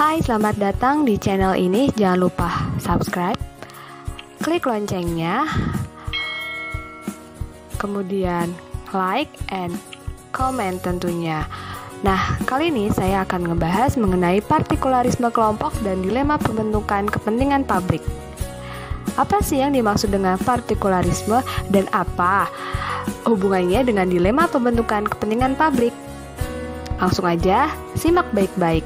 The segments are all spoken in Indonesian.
Hai, selamat datang di channel ini. Jangan lupa subscribe, klik loncengnya, kemudian like and comment tentunya. Nah, kali ini saya akan ngebahas mengenai partikularisme kelompok dan dilema pembentukan kepentingan publik. Apa sih yang dimaksud dengan partikularisme dan apa hubungannya dengan dilema pembentukan kepentingan publik? Langsung aja, simak baik-baik.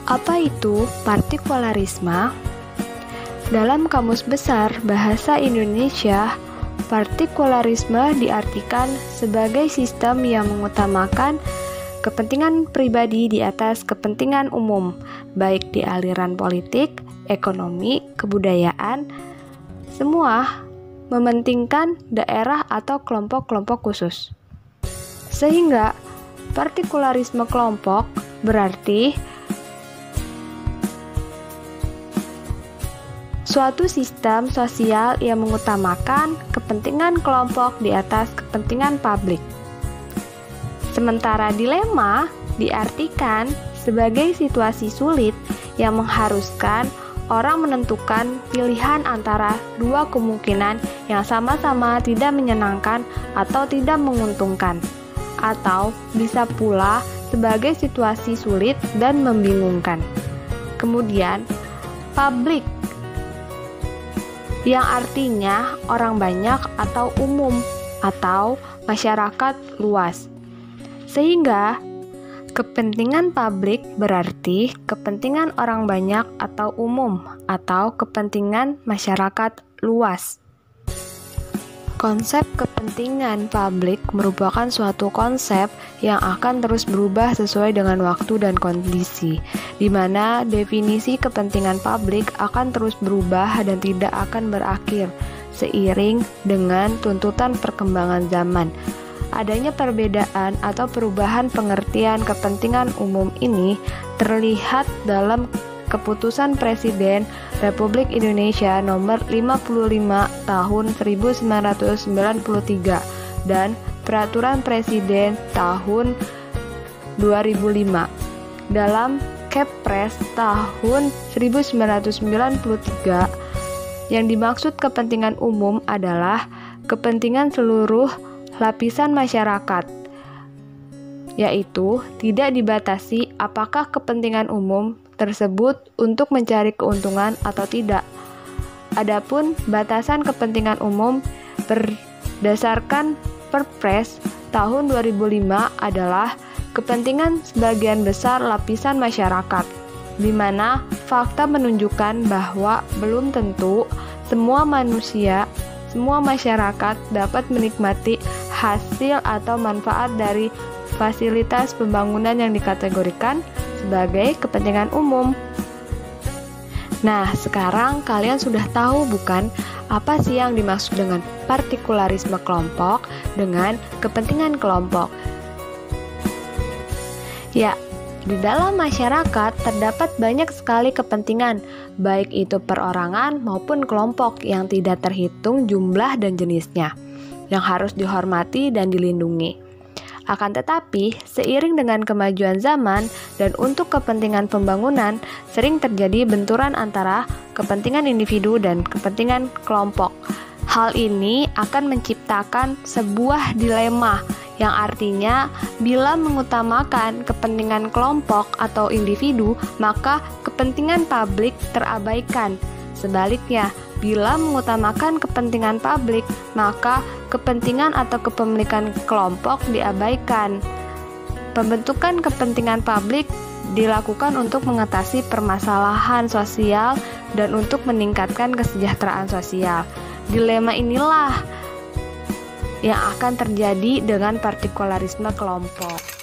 Apa itu partikularisme? Dalam Kamus Besar Bahasa Indonesia, partikularisme diartikan sebagai sistem yang mengutamakan kepentingan pribadi di atas kepentingan umum, baik di aliran politik, ekonomi, kebudayaan, semua mementingkan daerah atau kelompok-kelompok khusus. Sehingga partikularisme kelompok berarti suatu sistem sosial yang mengutamakan kepentingan kelompok di atas kepentingan publik. Sementara dilema diartikan sebagai situasi sulit yang mengharuskan orang menentukan pilihan antara dua kemungkinan yang sama-sama tidak menyenangkan atau tidak menguntungkan, atau bisa pula sebagai situasi sulit dan membingungkan. Kemudian, publik yang artinya orang banyak atau umum atau masyarakat luas. Sehingga kepentingan publik berarti kepentingan orang banyak atau umum atau kepentingan masyarakat luas. Konsep kepentingan publik merupakan suatu konsep yang akan terus berubah sesuai dengan waktu dan kondisi, di mana definisi kepentingan publik akan terus berubah dan tidak akan berakhir seiring dengan tuntutan perkembangan zaman. Adanya perbedaan atau perubahan pengertian kepentingan umum ini terlihat dalam Keputusan Presiden Republik Indonesia Nomor 55 Tahun 1993 dan Peraturan Presiden Tahun 2005. Dalam Kepres Tahun 1993, yang dimaksud kepentingan umum adalah kepentingan seluruh lapisan masyarakat, yaitu tidak dibatasi apakah kepentingan umum tersebut untuk mencari keuntungan atau tidak. Adapun batasan kepentingan umum berdasarkan Perpres tahun 2005 adalah kepentingan sebagian besar lapisan masyarakat, di mana fakta menunjukkan bahwa belum tentu semua masyarakat dapat menikmati hasil atau manfaat dari fasilitas pembangunan yang dikategorikan sebagai kepentingan umum. Nah, sekarang kalian sudah tahu bukan apa sih yang dimaksud dengan partikularisme kelompok dengan kepentingan kelompok? Ya, di dalam masyarakat terdapat banyak sekali kepentingan, baik itu perorangan maupun kelompok yang tidak terhitung jumlah dan jenisnya, yang harus dihormati dan dilindungi. Akan tetapi, seiring dengan kemajuan zaman dan untuk kepentingan pembangunan, sering terjadi benturan antara kepentingan individu dan kepentingan kelompok. Hal ini akan menciptakan sebuah dilema, yang artinya bila mengutamakan kepentingan kelompok atau individu, maka kepentingan publik terabaikan. Sebaliknya, bila mengutamakan kepentingan publik, maka kepentingan atau kepemilikan kelompok diabaikan. Pembentukan kepentingan publik dilakukan untuk mengatasi permasalahan sosial dan untuk meningkatkan kesejahteraan sosial. Dilema inilah yang akan terjadi dengan partikularisme kelompok.